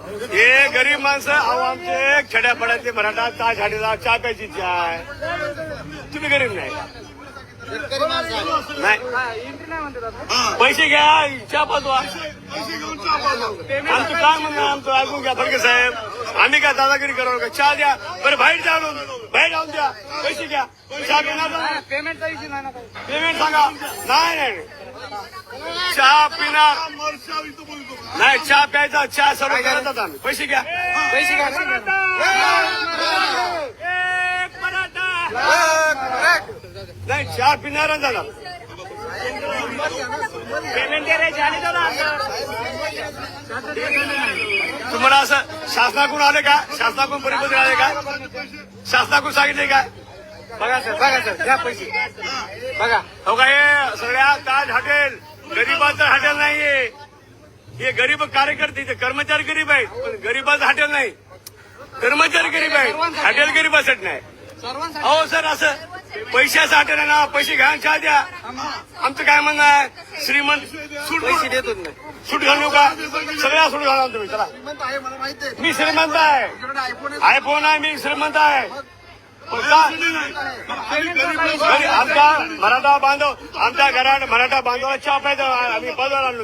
हे गरीब माणसं अहो आमचे खेड्यापाड्यातले मराठा ताज हाडीला चहा प्यायची इच्छा आहे. तुम्ही गरीब नाही नाही पैसे घ्या चहा पाजवा. आमचं काय म्हणणं आमचं ऐकून घ्या फडके साहेब. आम्ही काय दादागिरी करणार का? चहा द्या बरं बाहेर जाऊन द्या पैसे घ्या. चहा घेणार पेमेंटचा विषय नाही. पेमेंट सांगा. नाही चहा पिणार नाही चहा प्यायचा चहा सर्व करतात आम्ही. पैसे घ्या पैसे घ्या. नाही चहा पिणार झाला पेमेंट करायचे आणि तुम्हाला असं शासनाकडून आले का? शासनाकडून परिपत्र आले का? शासनाकडून सांगितले का? बघा सर घ्या पैसे बघा. हो का हे सगळ्या ताज हॉटेल गरीबाचं हॉटेल नाहीये. हे गरीब कार्यकर्ते ते कर्मचारी गरीब आहेत पण गरीबाचं हॉटेल नाही. कर्मचारी गरीब आहेत हॉटेल गरीबासाठी नाही. हो सर असं पैशाचं हॉटेल आहे ना. पैसे घ्या चहा द्या. आमचं काय म्हणणं आहे श्रीमंत सूट पैसे देतो नाही. सूट घालू का? सगळ्या सूट घाला तुम्ही. चला मी श्रीमंत आहे. आयफोन आहे मी श्रीमंत आहे. आमचा मराठा बांधव आमच्या घरात मराठा बांधवाला चहा प्यायचा आम्ही पदवर आणलो.